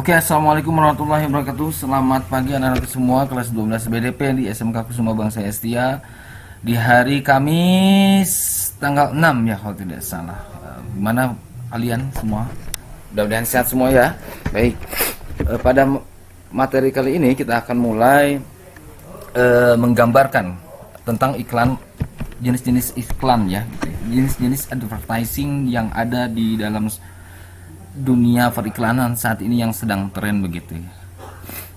Oke, assalamualaikum warahmatullahi wabarakatuh. Selamat pagi anak-anak semua kelas 12 BDP di SMK Kusuma Bangsa Estia di hari Kamis tanggal 6 ya kalau tidak salah. Gimana kalian semua? Mudah-mudahan sehat semua ya. Baik, pada materi kali ini kita akan mulai menggambarkan tentang iklan, jenis-jenis iklan ya, jenis-jenis advertising yang ada di dalam dunia periklanan saat ini yang sedang tren begitu ya.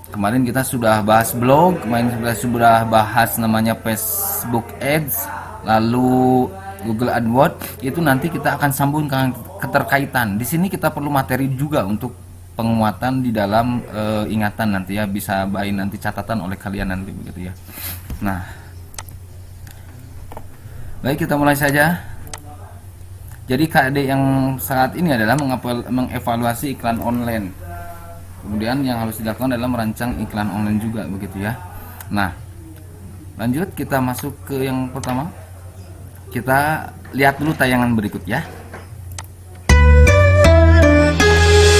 Kemarin kita sudah bahas blog, kemarin kita sudah bahas namanya Facebook Ads, lalu Google AdWords. Itu nanti kita akan sambungkan keterkaitan. Di sini kita perlu materi juga untuk penguatan di dalam ingatan nanti ya, bisa baik nanti catatan oleh kalian nanti begitu ya. Nah, baik kita mulai saja. Jadi KD yang saat ini adalah mengevaluasi iklan online. Kemudian yang harus dilakukan adalah merancang iklan online juga begitu ya. Nah, lanjut kita masuk ke yang pertama. Kita lihat dulu tayangan berikut ya.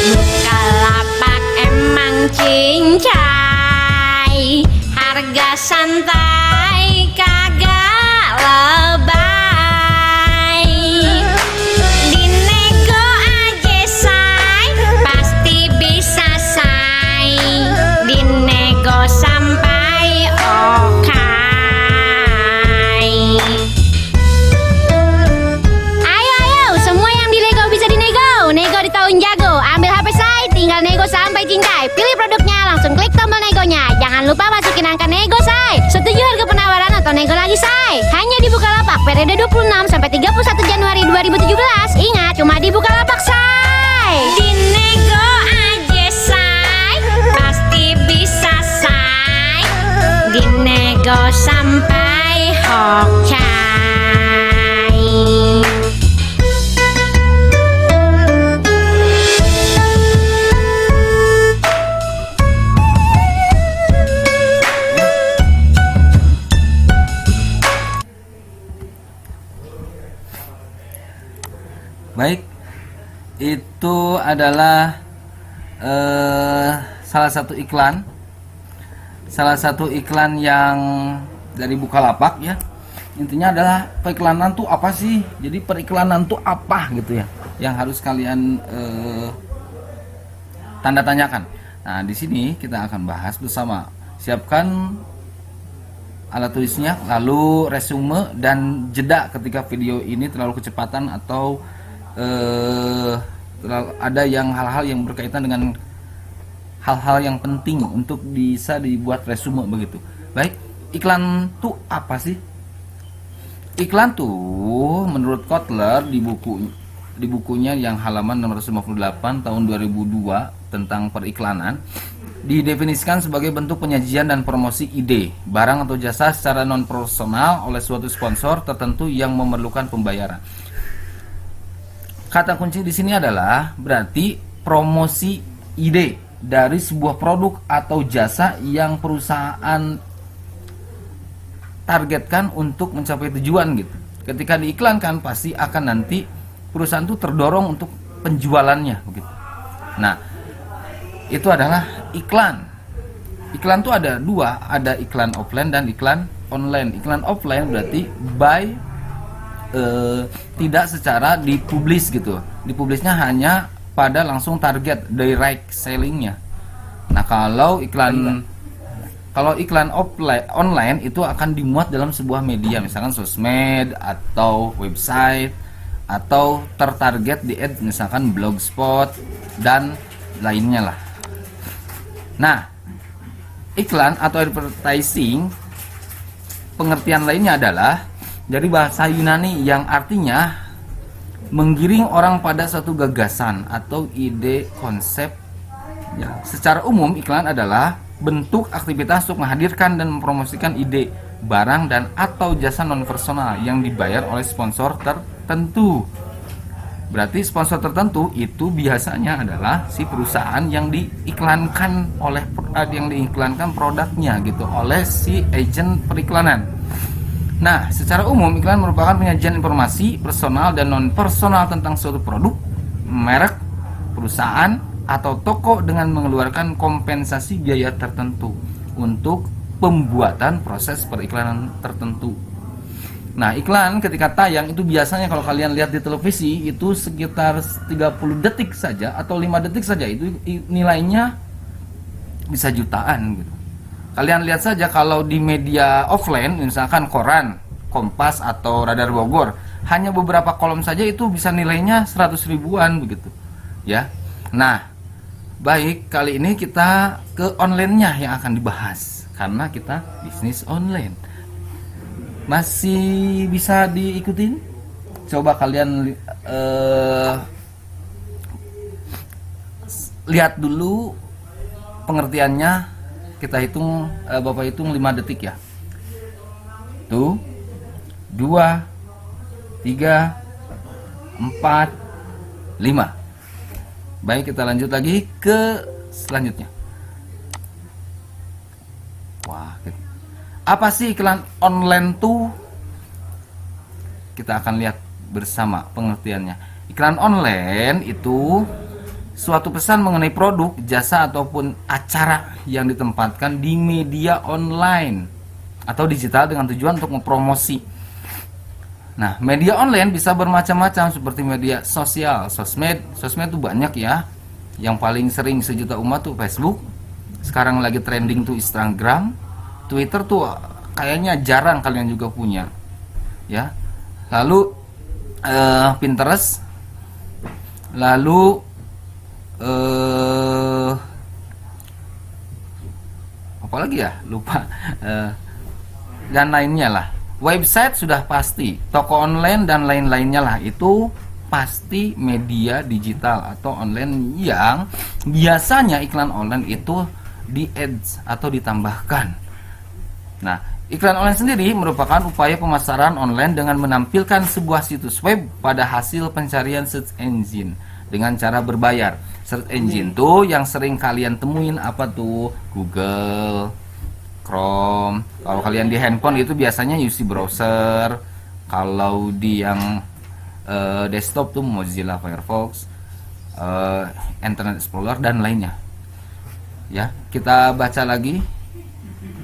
Bukalapak emang cincai, harga santai kagak lebay. Dinego aja say, pasti bisa say. Dinego sampai okai. Ayo semua yang dinego bisa dinego. Nego di tahun jago. Ambil HP say, tinggal nego sampai cincai. Pilih produknya, langsung klik tombol negonya. Jangan lupa masukin angka nego say. Setuju harga penawaran atau nego lagi say. Hanya di Bukalapak periode 26 sampai 31 Januari 2017. Ingat, cuma di Bukalapak say. Dinego aja say, pasti bisa say. Dinego sampai hokai. Baik, itu adalah salah satu iklan yang dari Bukalapak ya. Intinya adalah periklanan tuh apa sih? Jadi periklanan tuh apa gitu ya, yang harus kalian tanda tanyakan. Nah, di sini kita akan bahas bersama. Siapkan alat tulisnya, lalu resume dan jeda ketika video ini terlalu kecepatan atau ada yang hal-hal yang berkaitan dengan hal-hal yang penting untuk bisa dibuat resume begitu. Baik, iklan tuh apa sih? Iklan tuh menurut Kotler di bukunya yang halaman 658 tahun 2002 tentang periklanan didefinisikan sebagai bentuk penyajian dan promosi ide, barang atau jasa secara non personal oleh suatu sponsor tertentu yang memerlukan pembayaran. Kata kunci di sini adalah berarti promosi ide dari sebuah produk atau jasa yang perusahaan targetkan untuk mencapai tujuan gitu. Ketika diiklankan pasti akan nanti perusahaan itu terdorong untuk penjualannya begitu. Nah, itu adalah iklan. Iklan itu ada dua, ada iklan offline dan iklan online. Iklan offline berarti tidak secara dipublis gitu. Dipublisnya hanya pada langsung target direct sellingnya. Nah, kalau iklan offline online itu akan dimuat dalam sebuah media, misalkan sosmed atau website atau tertarget di ads, misalkan blogspot dan lainnya lah. Nah, iklan atau advertising pengertian lainnya adalah dari bahasa Yunani yang artinya menggiring orang pada suatu gagasan atau ide konsep ya. Secara umum iklan adalah bentuk aktivitas untuk menghadirkan dan mempromosikan ide, barang dan atau jasa non personal yang dibayar oleh sponsor tertentu. Berarti sponsor tertentu itu biasanya adalah si perusahaan yang diiklankan produknya gitu oleh si agen periklanan. Nah, secara umum iklan merupakan penyajian informasi personal dan non personal tentang suatu produk, merek, perusahaan, atau toko dengan mengeluarkan kompensasi biaya tertentu untuk pembuatan proses periklanan tertentu. Nah, iklan ketika tayang itu biasanya kalau kalian lihat di televisi itu sekitar 30 detik saja atau 5 detik saja, itu nilainya bisa jutaan gitu. Kalian lihat saja kalau di media offline, misalkan koran, Kompas atau Radar Bogor, hanya beberapa kolom saja itu bisa nilainya 100 ribuan begitu ya. Nah, baik, kali ini kita ke online-nya yang akan dibahas karena kita bisnis online. Masih bisa diikutin? Coba kalian lihat dulu pengertiannya. Kita hitung, Bapak hitung 5 detik ya. Tuh, 2, 3, 4, 5. Baik, kita lanjut lagi ke selanjutnya. Wah, apa sih iklan online tuh? Kita akan lihat bersama pengertiannya. Iklan online itu suatu pesan mengenai produk, jasa ataupun acara yang ditempatkan di media online atau digital dengan tujuan untuk mempromosi. Nah, media online bisa bermacam-macam seperti media sosial, sosmed tuh banyak ya. Yang paling sering sejuta umat tuh Facebook. Sekarang lagi trending tuh Instagram, Twitter tuh kayaknya jarang kalian juga punya. Ya. Lalu Pinterest, lalu apalagi ya, lupa, dan lainnya lah. Website sudah pasti, toko online dan lain-lainnya lah, itu pasti media digital atau online yang biasanya iklan online itu di ads atau ditambahkan. Nah, iklan online sendiri merupakan upaya pemasaran online dengan menampilkan sebuah situs web pada hasil pencarian search engine dengan cara berbayar. Search engine tuh yang sering kalian temuin apa tuh? Google, Chrome. Kalau kalian di handphone itu biasanya UC browser. Kalau di yang desktop tuh Mozilla Firefox, Internet Explorer dan lainnya. Ya, kita baca lagi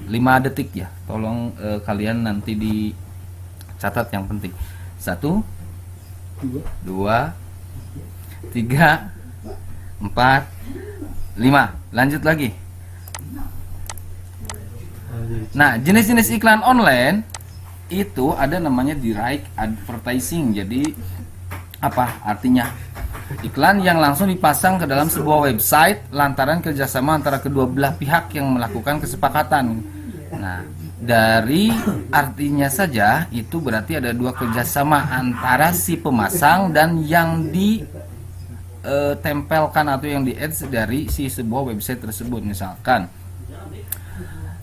5 detik ya. Tolong kalian nanti dicatat yang penting. 1, 2, 3, 4, 5. Lanjut lagi. Nah, jenis-jenis iklan online itu ada namanya direct advertising. Jadi apa artinya? Iklan yang langsung dipasang ke dalam sebuah website lantaran kerjasama antara kedua belah pihak yang melakukan kesepakatan. Nah, dari artinya saja itu berarti ada dua kerjasama antara si pemasang dan yang ditempelkan atau yang di ads dari si sebuah website tersebut. Misalkan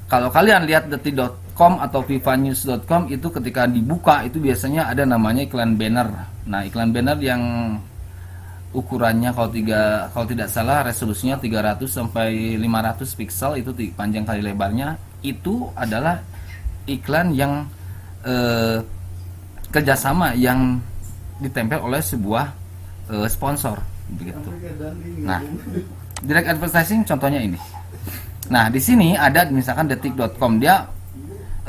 kalau kalian lihat detik.com atau vivanews.com itu ketika dibuka itu biasanya ada namanya iklan banner. Nah, iklan banner yang ukurannya kalau tidak salah resolusinya 300 sampai 500 pixel itu panjang kali lebarnya, itu adalah iklan yang kerjasama yang ditempel oleh sebuah sponsor begitu. Nah, direct advertising contohnya ini. Nah, di sini ada misalkan detik.com, dia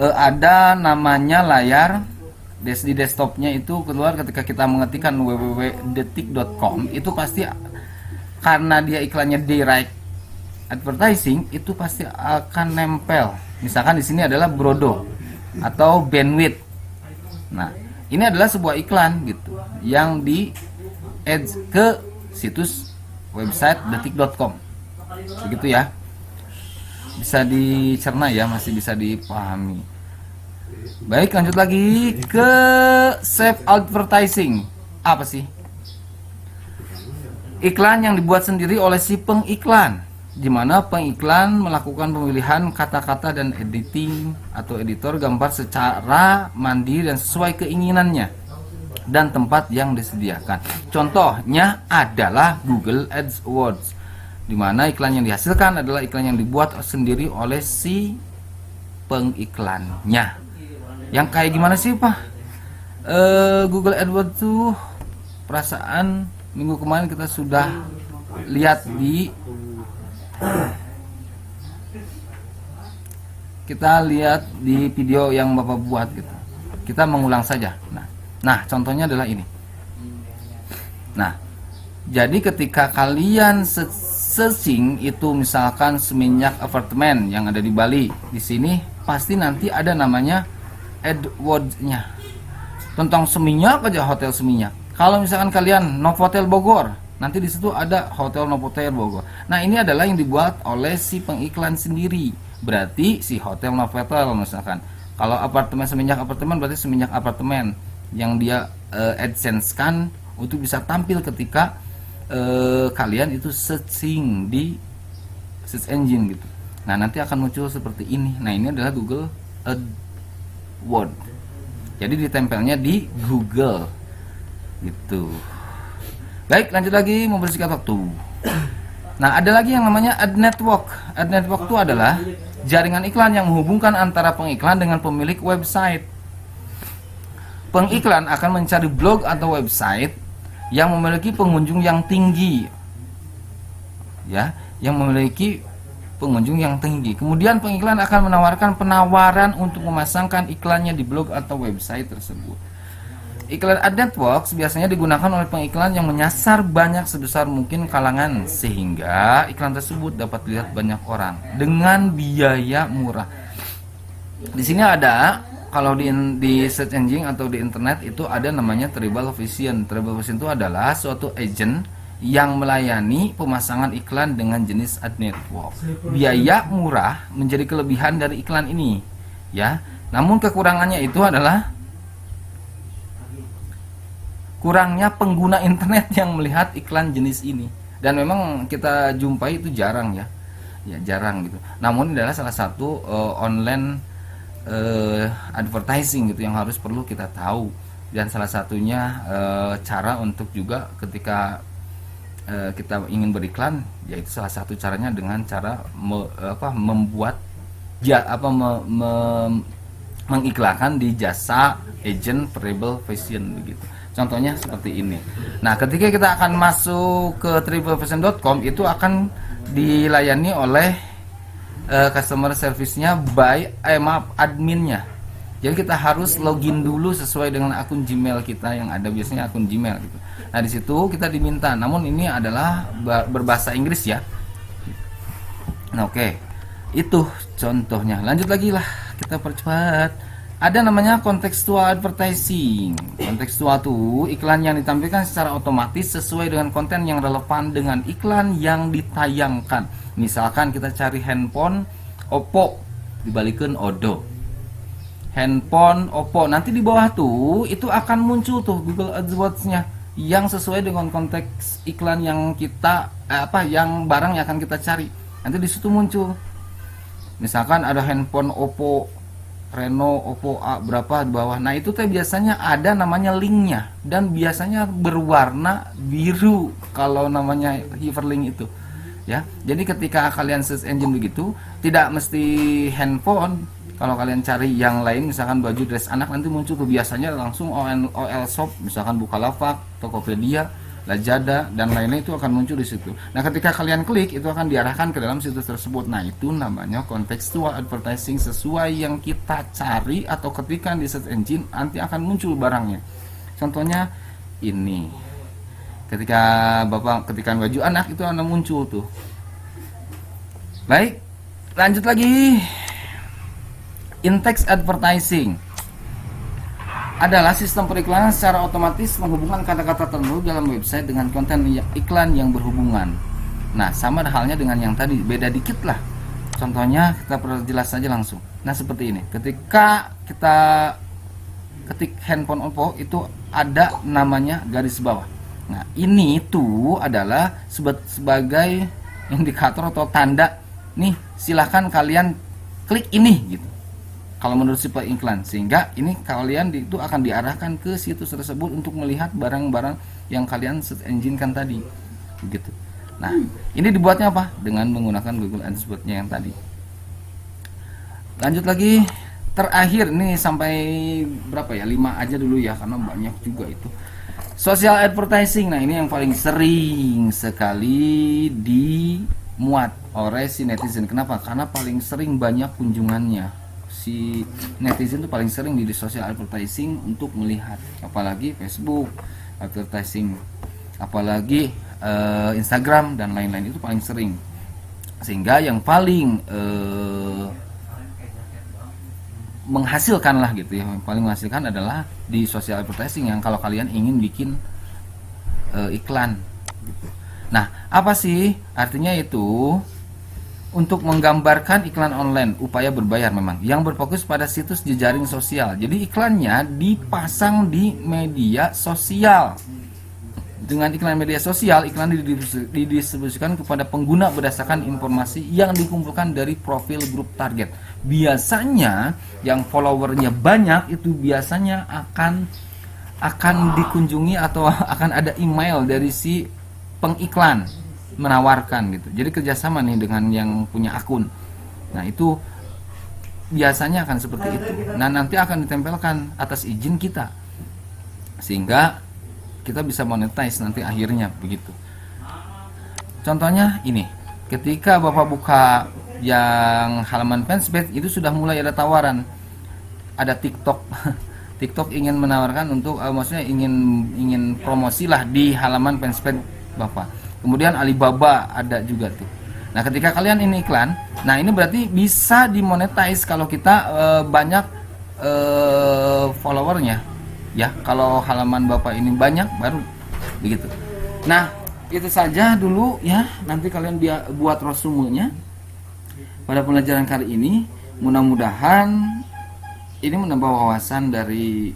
ada namanya layar di desktopnya itu keluar ketika kita mengetikkan www.detik.com itu pasti karena dia iklannya direct advertising itu pasti akan nempel. Misalkan di sini adalah Brodo atau bandwidth. Nah, ini adalah sebuah iklan gitu yang di ads ke situs website detik.com. Begitu ya. Bisa dicerna ya, masih bisa dipahami. Baik, lanjut lagi ke self advertising. Apa sih? Iklan yang dibuat sendiri oleh si pengiklan, di mana pengiklan melakukan pemilihan kata-kata dan editing atau editor gambar secara mandiri dan sesuai keinginannya dan tempat yang disediakan. Contohnya adalah Google AdWords, di mana iklan yang dihasilkan adalah iklan yang dibuat sendiri oleh si pengiklannya. Yang kayak gimana sih, Pak? Google AdWords tuh perasaan minggu kemarin kita sudah lihat di video yang Bapak buat gitu. Kita mengulang saja. Nah, contohnya adalah ini. Nah, jadi ketika kalian searching itu misalkan Seminyak Apartemen yang ada di Bali, di sini pasti nanti ada namanya AdWords-nya. Tentang Seminyak aja, hotel Seminyak. Kalau misalkan kalian Novotel Bogor, nanti di situ ada Hotel Novotel Bogor. Nah, ini adalah yang dibuat oleh si pengiklan sendiri. Berarti si Hotel Novotel misalkan. Kalau apartemen Seminyak Apartemen berarti Seminyak Apartemen yang dia AdSense-kan untuk bisa tampil ketika kalian itu searching di search engine gitu. Nah, nanti akan muncul seperti ini. Nah, ini adalah Google AdWords. Jadi ditempelnya di Google gitu. Baik, lanjut lagi membersihkan waktu. Nah, ada lagi yang namanya ad network. Ad network itu adalah jaringan iklan yang menghubungkan antara pengiklan dengan pemilik website. Pengiklan akan mencari blog atau website yang memiliki pengunjung yang tinggi. Ya, yang memiliki pengunjung yang tinggi. Kemudian pengiklan akan menawarkan penawaran untuk memasangkan iklannya di blog atau website tersebut. Iklan ad networks biasanya digunakan oleh pengiklan yang menyasar banyak sebesar mungkin kalangan sehingga iklan tersebut dapat dilihat banyak orang dengan biaya murah. Di sini ada, kalau di search engine atau di internet itu ada namanya Treble Vision. Treble Vision itu adalah suatu agent yang melayani pemasangan iklan dengan jenis ad network. Biaya murah menjadi kelebihan dari iklan ini, ya. Namun kekurangannya itu adalah kurangnya pengguna internet yang melihat iklan jenis ini. Dan memang kita jumpai itu jarang ya. Ya, jarang gitu. Namun ini adalah salah satu online advertising gitu yang harus perlu kita tahu. Dan salah satunya cara untuk juga ketika kita ingin beriklan, yaitu salah satu caranya dengan cara membuat mengiklankan di jasa agent Treble Vision begitu. Contohnya seperti ini. Nah, ketika kita akan masuk ke triplevision.com itu akan dilayani oleh customer service-nya by adminnya. Jadi kita harus login dulu sesuai dengan akun Gmail kita yang ada, biasanya akun Gmail gitu. Nah, di situ kita diminta. Namun ini adalah berbahasa Inggris ya. Nah, oke. Itu contohnya. Lanjut lagi lah, kita percepat. Ada namanya contextual advertising. Contextual itu iklan yang ditampilkan secara otomatis sesuai dengan konten yang relevan dengan iklan yang ditayangkan. Misalkan kita cari handphone Oppo, dibalikin Odo. Handphone Oppo, nanti di bawah tuh itu akan muncul tuh Google AdWords-nya yang sesuai dengan konteks iklan yang kita yang barang yang akan kita cari. Nanti di situ muncul. Misalkan ada handphone Oppo Reno, Oppo A berapa di bawah. Nah, itu teh biasanya ada namanya linknya dan biasanya berwarna biru kalau namanya hyperlink itu. Ya. Jadi ketika kalian search engine begitu, tidak mesti handphone. Kalau kalian cari yang lain, misalkan baju dress anak, nanti muncul tuh biasanya langsung OL shop, misalkan Bukalapak, Tokopedia, Lazada dan lainnya itu akan muncul di situ. Nah, ketika kalian klik itu akan diarahkan ke dalam situs tersebut. Nah, itu namanya contextual advertising, sesuai yang kita cari atau ketikkan di search engine nanti akan muncul barangnya. Contohnya ini. Ketika Bapak ketikkan baju anak itu akan muncul tuh. Baik, lanjut lagi. In-text advertising adalah sistem periklanan secara otomatis menghubungkan kata-kata tertentu dalam website dengan konten iklan yang berhubungan. Nah, sama halnya dengan yang tadi, beda dikit lah. Contohnya kita perjelas saja langsung. Nah, seperti ini. Ketika kita ketik handphone Oppo itu ada namanya garis bawah. Nah, ini tuh adalah sebagai indikator atau tanda nih, silahkan kalian klik ini gitu. Kalau menurut si iklan, sehingga ini kalian itu akan diarahkan ke situs tersebut untuk melihat barang-barang yang kalian search engine kan tadi, begitu. Nah, ini dibuatnya apa? Dengan menggunakan Google AdWords-nya yang tadi. Lanjut lagi, terakhir nih sampai berapa ya? 5 aja dulu ya, karena banyak juga itu. Social advertising, nah ini yang paling sering sekali dimuat oleh si netizen. Kenapa? Karena paling sering banyak kunjungannya. Si netizen itu paling sering di social advertising untuk melihat, apalagi Facebook advertising, apalagi Instagram dan lain-lain, itu paling sering. Sehingga yang paling menghasilkan lah gitu ya, yang paling menghasilkan adalah di social advertising, yang kalau kalian ingin bikin iklan gitu. Nah, apa sih artinya itu? Untuk menggambarkan iklan online, upaya berbayar memang yang berfokus pada situs jejaring sosial. Jadi iklannya dipasang di media sosial. Dengan iklan media sosial, iklan didistribusikan kepada pengguna berdasarkan informasi yang dikumpulkan dari profil grup target. Biasanya yang followernya banyak itu biasanya akan dikunjungi atau akan ada email dari si pengiklan menawarkan gitu. Jadi kerjasama nih dengan yang punya akun. Nah itu biasanya akan seperti itu. Nah nanti akan ditempelkan atas izin kita, sehingga kita bisa monetize nanti akhirnya begitu. Contohnya ini, ketika Bapak buka yang halaman fanspage itu sudah mulai ada tawaran, ada TikTok. TikTok ingin menawarkan untuk maksudnya ingin promosi lah di halaman fanspage Bapak. Kemudian Alibaba ada juga tuh. Nah, ketika kalian ini iklan, nah ini berarti bisa dimonetize kalau kita banyak followernya. Ya, kalau halaman Bapak ini banyak baru begitu. Nah, itu saja dulu ya. Nanti kalian buat resumenya pada pelajaran kali ini. Mudah-mudahan ini menambah wawasan dari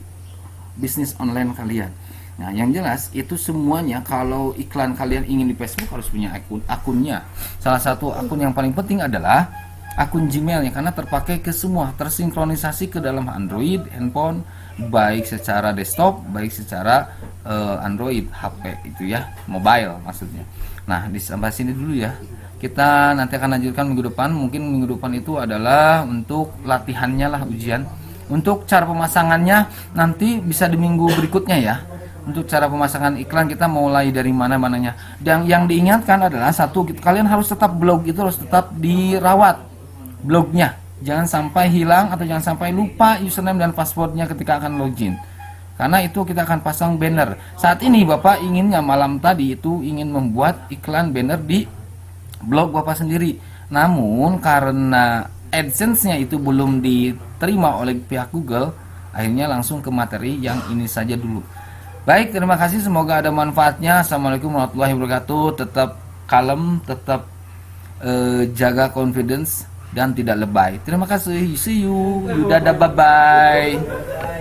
bisnis online kalian. Nah, yang jelas itu semuanya, kalau iklan kalian ingin di Facebook harus punya akunnya. Salah satu akun yang paling penting adalah akun Gmailnya, karena terpakai ke semua, tersinkronisasi ke dalam Android handphone, baik secara desktop, baik secara Android HP itu ya, mobile maksudnya. Nah, sampai sini dulu ya. Kita nanti akan lanjutkan minggu depan. Mungkin minggu depan itu adalah untuk latihannya lah, ujian. Untuk cara pemasangannya nanti bisa di minggu berikutnya ya. Untuk cara pemasangan iklan kita mulai dari mana-mananya. Dan yang diingatkan adalah satu, kalian harus tetap blog itu harus tetap dirawat blognya. Jangan sampai hilang atau jangan sampai lupa username dan passwordnya ketika akan login. Karena itu kita akan pasang banner. Saat ini Bapak inginnya malam tadi itu ingin membuat iklan banner di blog Bapak sendiri. Namun karena AdSense-nya itu belum diterima oleh pihak Google, akhirnya langsung ke materi yang ini saja dulu. Baik, terima kasih, semoga ada manfaatnya. Assalamualaikum warahmatullahi wabarakatuh. Tetap kalem, tetap jaga confidence dan tidak lebay. Terima kasih. See you. Dadah, bye bye.